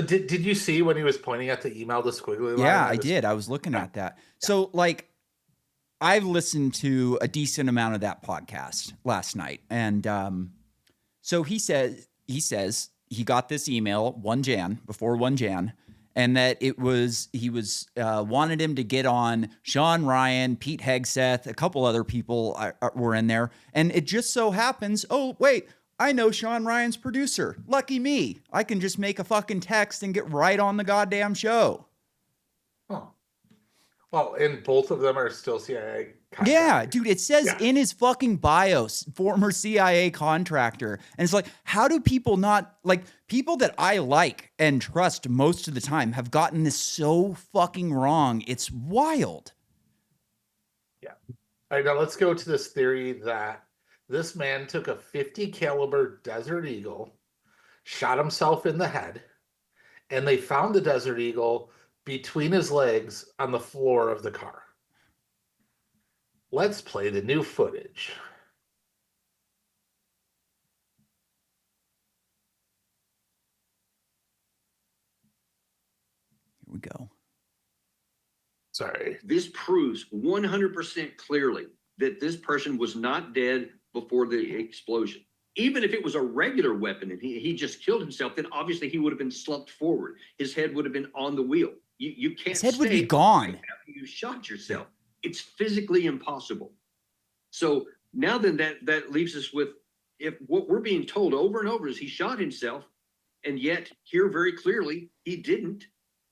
[SPEAKER 2] Did you see when he was pointing at the email, the squiggly line?
[SPEAKER 1] Yeah, I did. I was looking at that. So like, I've listened to a decent amount of that podcast last night. And so he says he got this email before 1 Jan, and that he wanted him to get on Shawn Ryan, Pete Hegseth, a couple other people were in there. And it just so happens, oh, wait, I know Shawn Ryan's producer. Lucky me. I can just make a fucking text and get right on the goddamn show.
[SPEAKER 2] Oh. Well, and both of them are still CIA contractors.
[SPEAKER 1] Yeah, dude, it says in his fucking bios, former CIA contractor. And it's like, how do people not, like, people that I like and trust most of the time have gotten this so fucking wrong. It's wild.
[SPEAKER 2] Yeah. All right, now let's go to this theory that this man took a 50 caliber Desert Eagle, shot himself in the head, and they found the Desert Eagle between his legs on the floor of the car. Let's play the new footage.
[SPEAKER 1] Here we go.
[SPEAKER 2] Sorry.
[SPEAKER 5] This proves 100% clearly that this person was not dead before the explosion. Even if it was a regular weapon and he just killed himself, then obviously he would have been slumped forward. His head would have been on the wheel. You can't.
[SPEAKER 1] His head would be gone
[SPEAKER 5] after you shot yourself. It's physically impossible. So now then that leaves us with, if what we're being told over and over is he shot himself, and yet here very clearly he didn't,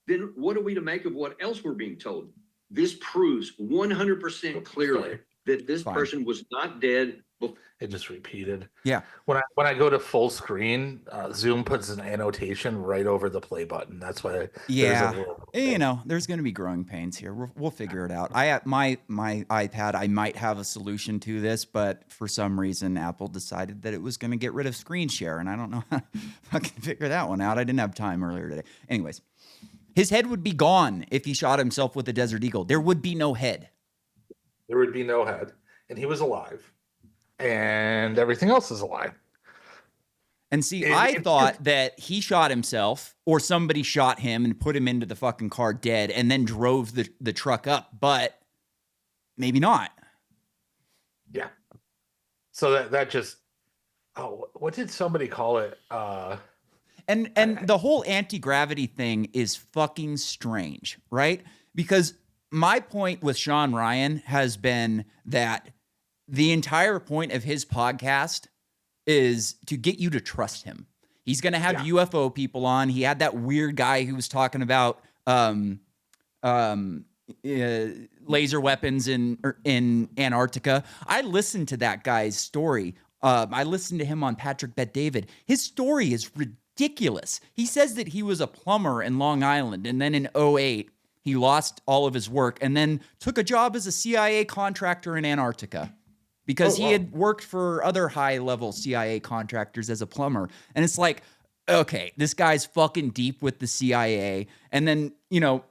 [SPEAKER 5] then what are we to make of what else we're being told? This proves 100% clearly that this person was not dead.
[SPEAKER 2] It just repeated.
[SPEAKER 1] Yeah.
[SPEAKER 2] When I go to full screen, Zoom puts an annotation right over the play button. That's why.
[SPEAKER 1] Yeah. You know, there's going to be growing pains here. We'll figure it out. My iPad, I might have a solution to this, but for some reason, Apple decided that it was going to get rid of screen share, and I don't know how to fucking figure that one out. I didn't have time earlier today. Anyways, His head would be gone if he shot himself with a Desert Eagle. There would be no head.
[SPEAKER 2] There would be no head, and he was alive, and everything else is alive.
[SPEAKER 1] And see, I thought that he shot himself or somebody shot him and put him into the fucking car dead and then drove the truck up, but maybe not.
[SPEAKER 2] Yeah. So that just, what did somebody call it?
[SPEAKER 1] And the whole anti-gravity thing is fucking strange, right? Because my point with Shawn Ryan has been that the entire point of his podcast is to get you to trust him. He's going to have UFO people on. He had that weird guy who was talking about laser weapons in Antarctica. I listened to that guy's story. I listened to him on Patrick Bet David. His story is ridiculous. He says that he was a plumber in Long Island, and then in 2008, he lost all of his work and then took a job as a CIA contractor in Antarctica because he had worked for other high-level CIA contractors as a plumber. And it's like, okay, this guy's fucking deep with the CIA. And then, you know,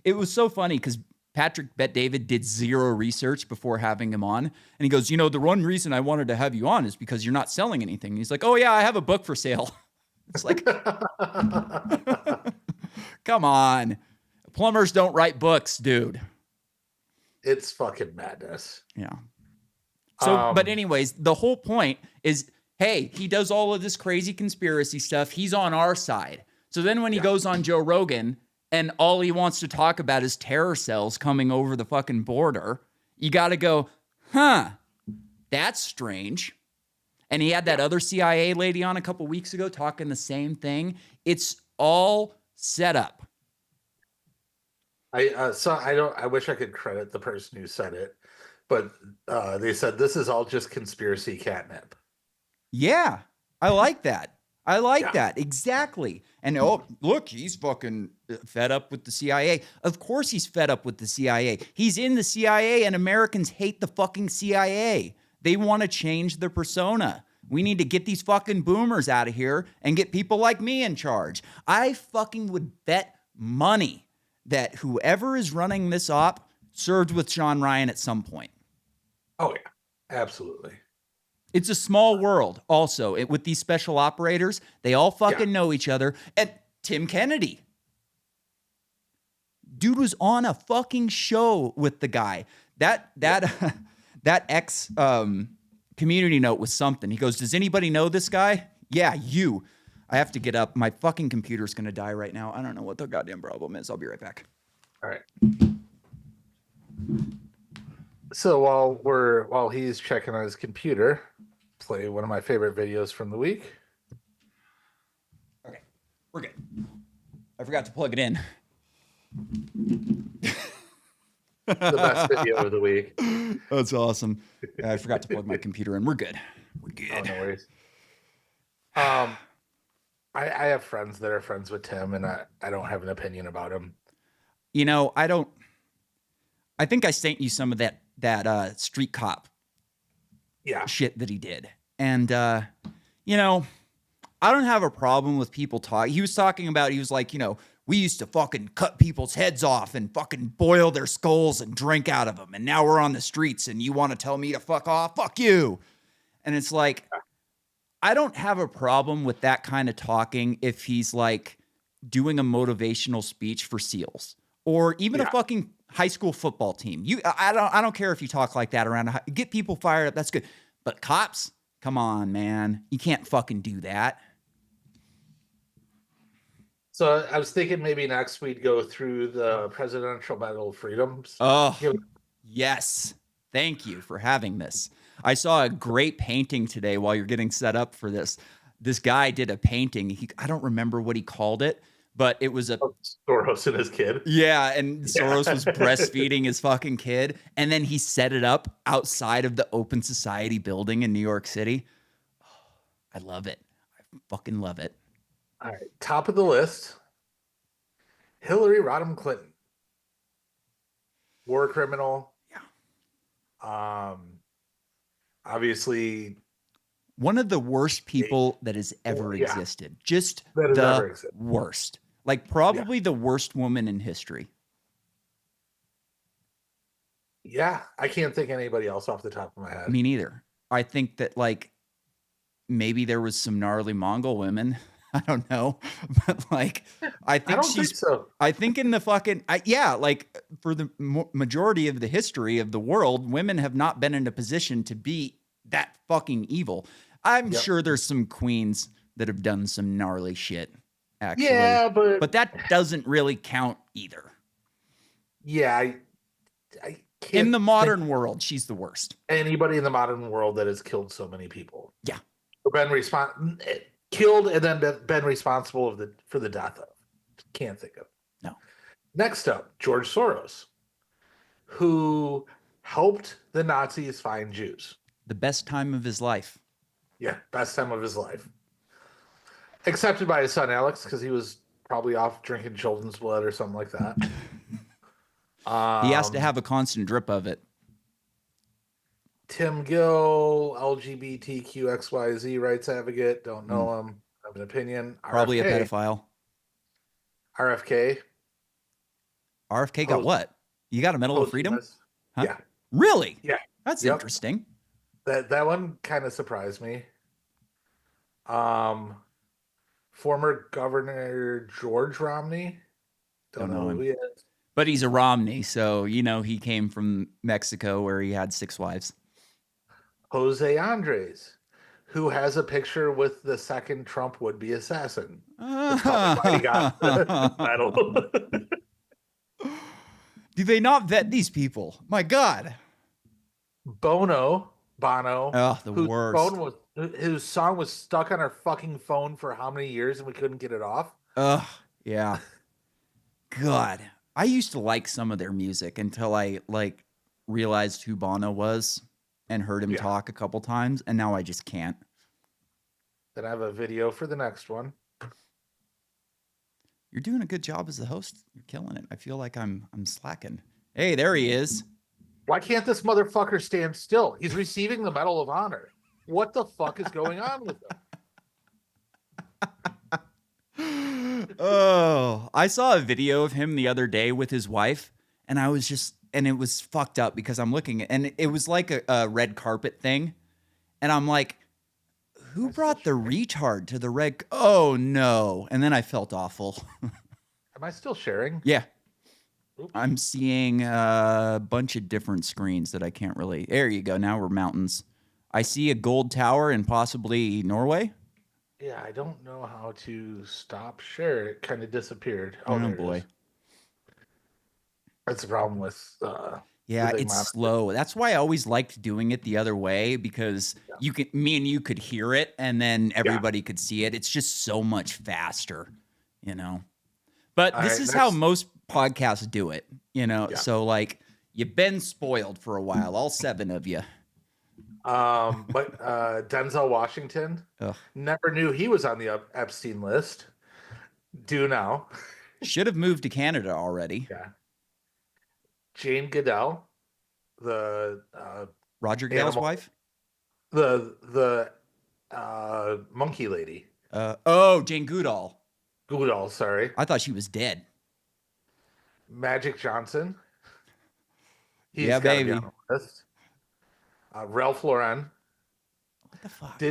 [SPEAKER 1] it was so funny because Patrick Bet David did zero research before having him on. And he goes, you know, the one reason I wanted to have you on is because you're not selling anything. And he's like, oh, yeah, I have a book for sale. It's like, come on. Plumbers don't write books, dude.
[SPEAKER 2] It's fucking madness.
[SPEAKER 1] Yeah. So, but anyways, the whole point is, hey, he does all of this crazy conspiracy stuff. He's on our side. So then when he goes on Joe Rogan and all he wants to talk about is terror cells coming over the fucking border, you got to go, huh, that's strange. And he had that other CIA lady on a couple weeks ago talking the same thing. It's all set up.
[SPEAKER 2] I wish I could credit the person who said it, but they said this is all just conspiracy catnip.
[SPEAKER 1] Yeah, I like that. I like that. Exactly. And look, he's fucking fed up with the CIA. Of course he's fed up with the CIA. He's in the CIA and Americans hate the fucking CIA. They want to change their persona. We need to get these fucking boomers out of here and get people like me in charge. I fucking would bet money that whoever is running this op served with Shawn Ryan at some point.
[SPEAKER 2] Oh, yeah. Absolutely.
[SPEAKER 1] It's a small world also. With these special operators, they all fucking know each other. And Tim Kennedy. Dude was on a fucking show with the guy. That ex community note was something. He goes, does anybody know this guy? Yeah, you. I have to get up. My fucking computer's going to die right now. I don't know what the goddamn problem is. I'll be right back.
[SPEAKER 2] All right. So while he's checking on his computer, play one of my favorite videos from the week.
[SPEAKER 1] Okay, we're good. I forgot to plug it in.
[SPEAKER 2] The best video of the week.
[SPEAKER 1] That's awesome. I forgot to plug my computer in. We're good. We're good.
[SPEAKER 2] Oh, no worries. I have friends that are friends with Tim, and I don't have an opinion about him.
[SPEAKER 1] You know, I think I sent you some of that street cop shit that he did. And, you know, I don't have a problem with people talking. He was talking about, he was like, you know, we used to fucking cut people's heads off and fucking boil their skulls and drink out of them. And now we're on the streets and you want to tell me to fuck off? Fuck you. And it's like, I don't have a problem with that kind of talking if he's like doing a motivational speech for SEALs or even a fucking high school football team. I don't care if you talk like that around. Get people fired up. That's good. But cops, come on, man. You can't fucking do that.
[SPEAKER 2] So I was thinking maybe next we'd go through the Presidential Medal of Freedoms.
[SPEAKER 1] Oh, yes. Thank you for having this. I saw a great painting today while you're getting set up for this. This guy did a painting. I don't remember what he called it, but it was
[SPEAKER 2] Soros and his kid.
[SPEAKER 1] Yeah, and Soros was breastfeeding his fucking kid, and then he set it up outside of the Open Society building in New York City. Oh, I love it. I fucking love it.
[SPEAKER 2] All right, top of the list, Hillary Rodham Clinton. War criminal. Yeah. Obviously
[SPEAKER 1] one of the worst people that has ever existed. Just
[SPEAKER 2] that has
[SPEAKER 1] the
[SPEAKER 2] ever existed.
[SPEAKER 1] worst. Like probably the worst woman in history.
[SPEAKER 2] Yeah, I can't think of anybody else off the top of my head.
[SPEAKER 1] Me neither. I think that like maybe there was some gnarly Mongol women. I don't know, but like I think
[SPEAKER 2] don't think so.
[SPEAKER 1] I think in the fucking like for the majority of the history of the world, women have not been in a position to be that fucking evil. I'm sure there's some queens that have done some gnarly shit. Actually,
[SPEAKER 2] Yeah, but
[SPEAKER 1] that doesn't really count either.
[SPEAKER 2] Yeah, I can't
[SPEAKER 1] In the modern world, she's the worst.
[SPEAKER 2] Anybody in the modern world that has killed so many people.
[SPEAKER 1] Yeah.
[SPEAKER 2] Or been killed and then been responsible for the death of. Can't think of.
[SPEAKER 1] No.
[SPEAKER 2] Next up, George Soros, who helped the Nazis find Jews.
[SPEAKER 1] The best time of his life.
[SPEAKER 2] Yeah, best time of his life. Accepted by his son Alex because he was probably off drinking children's blood or something like that.
[SPEAKER 1] He has to have a constant drip of it.
[SPEAKER 2] Tim Gill, LGBTQXYZ rights advocate. Don't know him. I have an opinion.
[SPEAKER 1] Probably
[SPEAKER 2] RFK,
[SPEAKER 1] a pedophile.
[SPEAKER 2] RFK.
[SPEAKER 1] RFK got what? You got a Medal of Freedom? Huh?
[SPEAKER 2] Yeah.
[SPEAKER 1] Really?
[SPEAKER 2] Yeah.
[SPEAKER 1] That's interesting.
[SPEAKER 2] That one kind of surprised me. Former Governor George Romney. Don't know
[SPEAKER 1] him.
[SPEAKER 2] who he is.
[SPEAKER 1] But he's a Romney, so you know he came from Mexico where he had 6 wives.
[SPEAKER 2] Jose Andres, who has a picture with the second Trump would-be assassin. That's probably why he got the medal.
[SPEAKER 1] Do they not vet these people? My God.
[SPEAKER 2] Bono,
[SPEAKER 1] Oh, the worst.
[SPEAKER 2] Whose song was stuck on our fucking phone for how many years and we couldn't get it off?
[SPEAKER 1] Yeah. God. I used to like some of their music until I like realized who Bono was and heard him talk a couple times, and now I just can't.
[SPEAKER 2] Then I have a video for the next one.
[SPEAKER 1] You're doing a good job as the host. You're killing it. I feel like I'm slacking. Hey, there he is.
[SPEAKER 2] Why can't this motherfucker stand still? He's receiving the Medal of Honor. What the fuck is going on with him?
[SPEAKER 1] Oh, I saw a video of him the other day with his wife, and I was just, and it was fucked up because I'm looking at, and it was like a red carpet thing. And I'm like, who brought the retard to the red? Oh no. And then I felt awful.
[SPEAKER 2] Am I still sharing?
[SPEAKER 1] Yeah.
[SPEAKER 2] Oops.
[SPEAKER 1] I'm seeing a bunch of different screens that I can't really. There you go. Now we're mountains. I see a gold tower in possibly Norway.
[SPEAKER 2] Yeah, I don't know how to stop share. It kind of disappeared.
[SPEAKER 1] Oh
[SPEAKER 2] there
[SPEAKER 1] boy.
[SPEAKER 2] it is. That's the problem with
[SPEAKER 1] yeah, it's slow. That's why I always liked doing it the other way, because me and you could hear it and then everybody could see it. It's just so much faster, you know. But this is how most podcasts do it, you know. Yeah. So like you've been spoiled for a while, all 7 of you.
[SPEAKER 2] But Denzel Washington, never knew he was on the Epstein list. Do now.
[SPEAKER 1] Should have moved to Canada already.
[SPEAKER 2] Yeah. Jane Goodall, the
[SPEAKER 1] Roger Goodell's wife,
[SPEAKER 2] the monkey lady.
[SPEAKER 1] Jane Goodall.
[SPEAKER 2] Goodall, sorry.
[SPEAKER 1] I thought she was dead.
[SPEAKER 2] Magic Johnson. He's
[SPEAKER 1] baby.
[SPEAKER 2] Be on the list. Ralph Lauren.
[SPEAKER 1] What the fuck?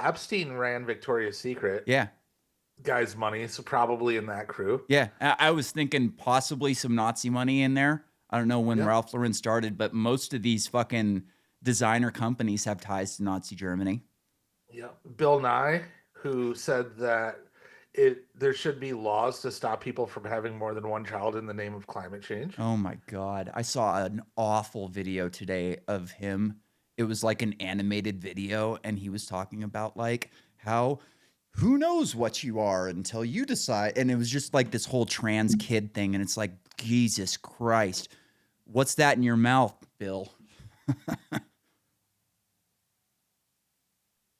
[SPEAKER 2] Epstein ran Victoria's Secret.
[SPEAKER 1] Yeah.
[SPEAKER 2] Guy's money, so probably in that crew.
[SPEAKER 1] Yeah, I was thinking possibly some Nazi money in there. I don't know when Ralph Lauren started, but most of these fucking designer companies have ties to Nazi Germany.
[SPEAKER 2] Yeah. Bill Nye, who said that there should be laws to stop people from having more than one child in the name of climate change.
[SPEAKER 1] Oh my God. I saw an awful video today of him. It was like an animated video, and he was talking about like how who knows what you are until you decide. And it was just like this whole trans kid thing. And it's like, Jesus Christ, what's that in your mouth, Bill?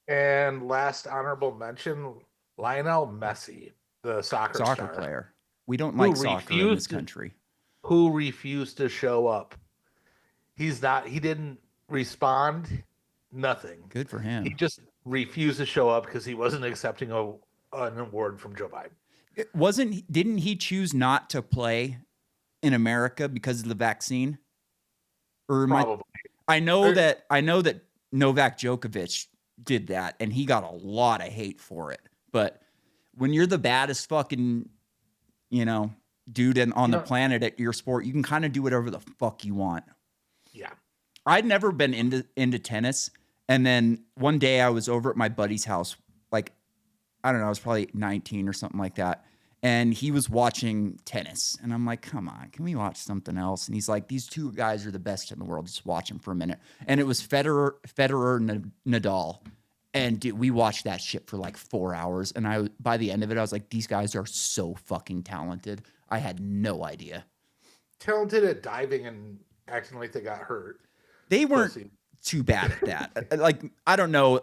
[SPEAKER 2] And last honorable mention, Lionel Messi, the soccer star,
[SPEAKER 1] player. We don't like soccer in this country.
[SPEAKER 2] Who refused to show up. He didn't respond, nothing.
[SPEAKER 1] Good for him.
[SPEAKER 2] He just refused to show up because he wasn't accepting an award from Joe Biden.
[SPEAKER 1] Didn't he choose not to play in America because of the vaccine? Or
[SPEAKER 2] Probably.
[SPEAKER 1] I know that Novak Djokovic did that and he got a lot of hate for it. But when you're the baddest fucking, dude on the planet at your sport, you can kind of do whatever the fuck you want.
[SPEAKER 2] Yeah.
[SPEAKER 1] I'd never been into tennis. And then one day I was over at my buddy's house, like, I don't know, I was probably 19 or something like that. And he was watching tennis. And I'm like, come on, can we watch something else? And he's like, these two guys are the best in the world. Just watch them for a minute. And it was Federer, Nadal. And dude, we watched that shit for like 4 hours. And by the end of it, I was like, these guys are so fucking talented. I had no idea.
[SPEAKER 2] Talented at diving and acting like they got hurt.
[SPEAKER 1] They weren't too bad at that. Like, I don't know,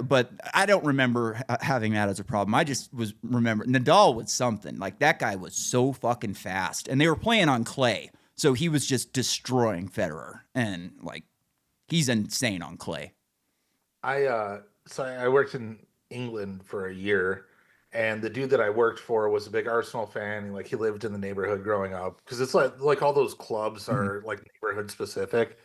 [SPEAKER 1] but I don't remember having that as a problem. I just remember Nadal was something. Like, that guy was so fucking fast. And they were playing on clay. So he was just destroying Federer. And, like, he's insane on clay.
[SPEAKER 2] I worked in England for a year. And the dude that I worked for was a big Arsenal fan. Like, he lived in the neighborhood growing up. Because it's like all those clubs are, like, neighborhood specific.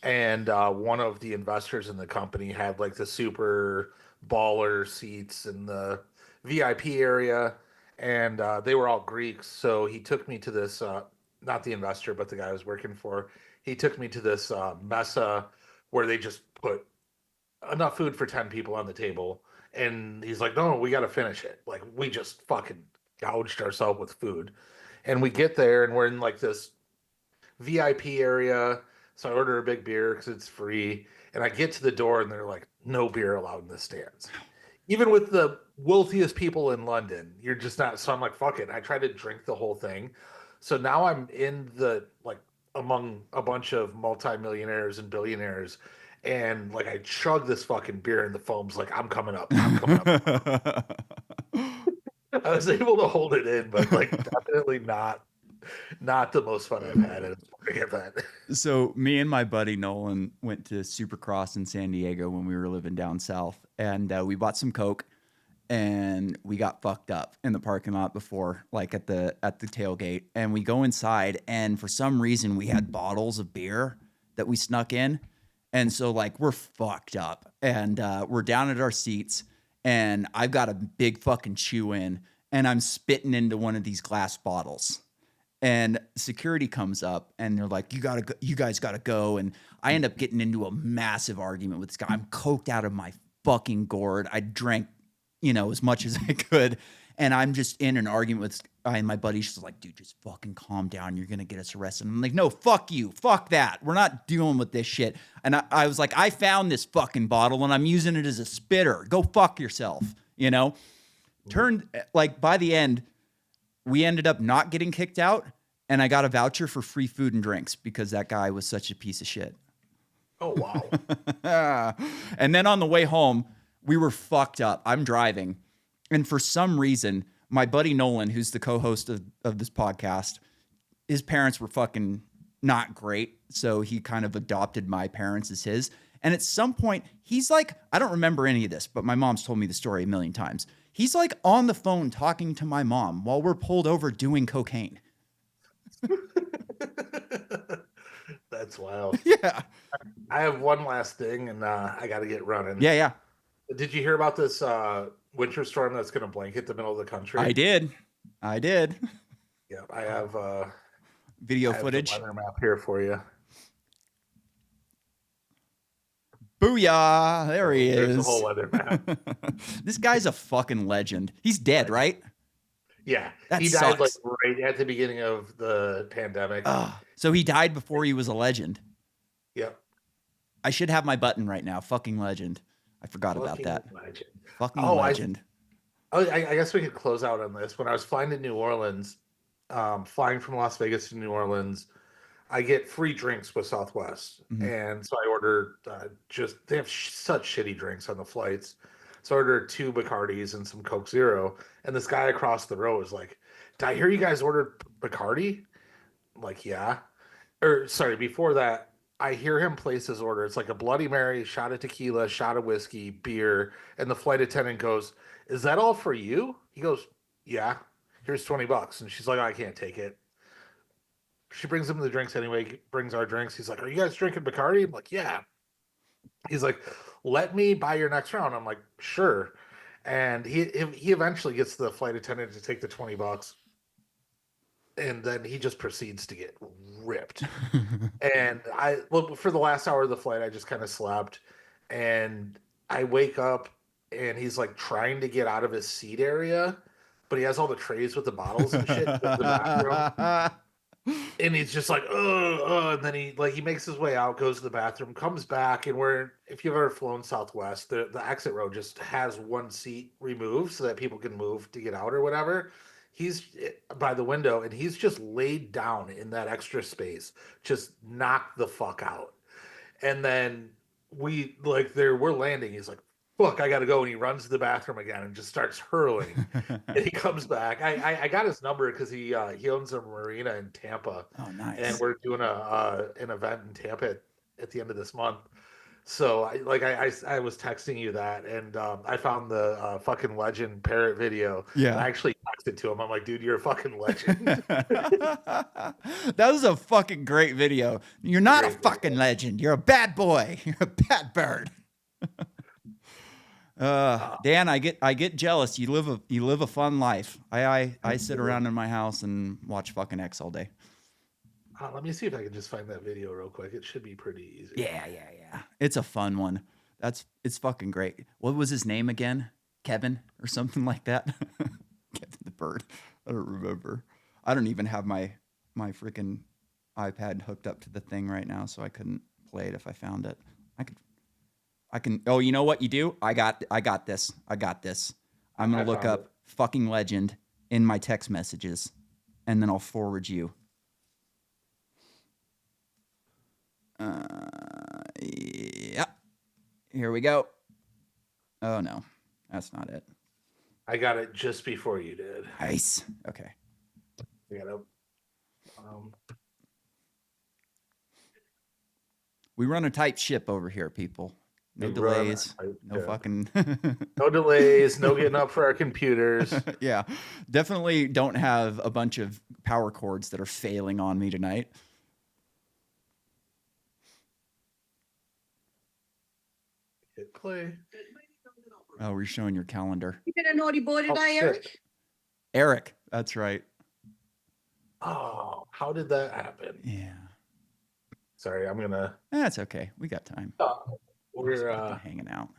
[SPEAKER 2] And one of the investors in the company had like the super baller seats in the VIP area, and they were all Greeks. So he took me to this, not the investor, but the guy I was working for. He took me to this mesa where they just put enough food for 10 people on the table. And he's like, no, we got to finish it. Like, we just fucking gouged ourselves with food. And we get there and we're in like this VIP area. So I order a big beer because it's free. And I get to the door and they're like, no beer allowed in the stands. Even with the wealthiest people in London, you're just not. So I'm like, fuck it. I try to drink the whole thing. So now I'm in the, like, among a bunch of multimillionaires and billionaires. And like, I chug this fucking beer and the foam's like, I'm coming up. I'm coming up. I was able to hold it in, but like, definitely not the most fun I've had at a sporting event.
[SPEAKER 1] So me and my buddy Nolan went to Supercross in San Diego when we were living down south, and we bought some Coke, and we got fucked up in the parking lot before, like at the tailgate, and we go inside, and for some reason we had bottles of beer that we snuck in, and so like we're fucked up, and we're down at our seats, and I've got a big fucking chew in, and I'm spitting into one of these glass bottles. And security comes up and they're like, you guys gotta go. And I end up getting into a massive argument with this guy. I'm coked out of my fucking gourd. I drank, as much as I could. And I'm just in an argument with and my buddy's just like, dude, just fucking calm down. You're gonna get us arrested. And I'm like, no, fuck you. Fuck that. We're not dealing with this shit. And I was like, I found this fucking bottle and I'm using it as a spitter. Go fuck yourself. Like, by the end, we ended up not getting kicked out, and I got a voucher for free food and drinks because that guy was such a piece of shit.
[SPEAKER 2] Oh, wow.
[SPEAKER 1] And then on the way home, we were fucked up. I'm driving, and for some reason, my buddy Nolan, who's the co-host of this podcast, his parents were fucking not great, so he kind of adopted my parents as his. And at some point, he's like, I don't remember any of this, but my mom's told me the story a million times. He's like on the phone talking to my mom while we're pulled over doing cocaine.
[SPEAKER 2] That's wild.
[SPEAKER 1] Yeah.
[SPEAKER 2] I have one last thing, and I got to get running.
[SPEAKER 1] Yeah.
[SPEAKER 2] Did you hear about this winter storm that's going to blanket the middle of the country?
[SPEAKER 1] I did.
[SPEAKER 2] Yeah, I have
[SPEAKER 1] video
[SPEAKER 2] I have
[SPEAKER 1] footage.
[SPEAKER 2] the weather map here for you.
[SPEAKER 1] Booyah! There he is.
[SPEAKER 2] There's the whole weather map.
[SPEAKER 1] This guy's a fucking legend. He's dead, right?
[SPEAKER 2] Yeah,
[SPEAKER 1] That
[SPEAKER 2] he died
[SPEAKER 1] sucks.
[SPEAKER 2] like right at the beginning of the pandemic.
[SPEAKER 1] So he died before he was a legend.
[SPEAKER 2] Yep.
[SPEAKER 1] I should have my button right now. Fucking legend. I forgot about that.
[SPEAKER 2] Legend.
[SPEAKER 1] Fucking legend.
[SPEAKER 2] I guess we could close out on this. When I was flying to New Orleans, flying from Las Vegas to New Orleans, I get free drinks with Southwest.
[SPEAKER 1] Mhm.
[SPEAKER 2] And so I ordered they have such shitty drinks on the flights. So I ordered 2 Bacardis and some Coke Zero. And this guy across the row is like, did I hear you guys ordered Bacardi? I'm like, yeah. Or sorry, before that, I hear him place his order. It's like a Bloody Mary, shot of tequila, shot of whiskey, beer. And the flight attendant goes, is that all for you? He goes, yeah. here's $20. And she's like, I can't take it. She brings him the drinks anyway, brings our drinks. He's like, are you guys drinking Bacardi? I'm like, yeah. He's like, let me buy your next round. I'm like, sure. And he eventually gets the flight attendant to take the $20. And then he just proceeds to get ripped. And for the last hour of the flight, I just kind of slept. And I wake up and he's like trying to get out of his seat area, but he has all the trays with the bottles and shit in the bathroom. And he's just like, and then he makes his way out, goes to the bathroom, comes back, and if you've ever flown Southwest, the exit row just has one seat removed so that people can move to get out or whatever. He's by the window, and he's just laid down in that extra space, just knocked the fuck out. And then we're landing. He's like, fuck, I gotta go. And he runs to the bathroom again and just starts hurling. And he comes back. I got his number because he owns a marina in Tampa.
[SPEAKER 1] Oh, nice.
[SPEAKER 2] And we're doing an event in Tampa at the end of this month. So I was texting you that, and I found the fucking legend parrot video.
[SPEAKER 1] Yeah.
[SPEAKER 2] And I actually texted to him. I'm like, dude, you're a fucking legend.
[SPEAKER 1] That was a fucking great video. You're not a fucking legend. You're a bad boy. You're a bad bird. Dan, I get jealous. You live a fun life. I sit around in my house and watch fucking X all day.
[SPEAKER 2] Let me see if I can just find that video real quick. It should be pretty easy.
[SPEAKER 1] Yeah. It's a fun one. It's fucking great. What was his name again? Kevin or something like that? Kevin the bird. I don't remember. I don't even have my freaking iPad hooked up to the thing right now, so I couldn't play it if I found it. I can. Oh, you know what you do? I got this. I'm gonna look up fucking legend in my text messages, and then I'll forward you. Yeah. Here we go. Oh no, that's not it.
[SPEAKER 2] I got it just before you did.
[SPEAKER 1] Nice. Okay.
[SPEAKER 2] I got it.
[SPEAKER 1] We run a tight ship over here, people. No delays. No fucking.
[SPEAKER 2] No delays. No getting up for our computers.
[SPEAKER 1] Yeah, definitely don't have a bunch of power cords that are failing on me tonight.
[SPEAKER 2] Hit play.
[SPEAKER 1] Oh, we're showing your calendar.
[SPEAKER 6] You been a naughty boy today, Eric?
[SPEAKER 1] Eric, that's right.
[SPEAKER 2] Oh, how did that happen?
[SPEAKER 1] Yeah.
[SPEAKER 2] Sorry, I'm gonna.
[SPEAKER 1] That's okay. We got time.
[SPEAKER 2] We're
[SPEAKER 1] hanging out.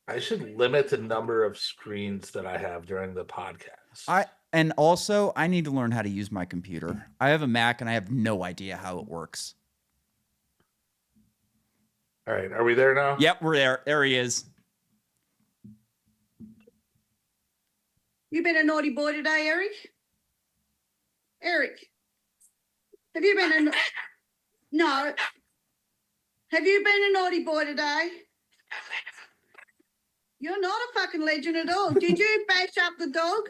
[SPEAKER 2] I should limit the number of screens that I have during the podcast.
[SPEAKER 1] And also I need to learn how to use my computer. I have a Mac and I have no idea how it works.
[SPEAKER 2] All right, are we there now?
[SPEAKER 1] Yep, we're there. There he is.
[SPEAKER 6] You been a naughty boy today, Eric? Eric, have you been no? Have you been a naughty boy today? You're not a fucking legend at all. Did you bash up the dog?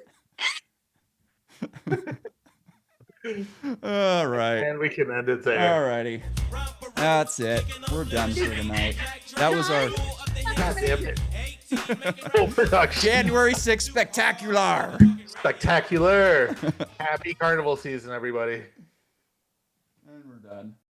[SPEAKER 1] All right.
[SPEAKER 2] And we can end it there.
[SPEAKER 1] All righty. That's it. We're done for tonight. That was our
[SPEAKER 2] God damn it. Full production.
[SPEAKER 1] January 6th spectacular.
[SPEAKER 2] Spectacular. Happy carnival season, everybody.
[SPEAKER 1] And we're done.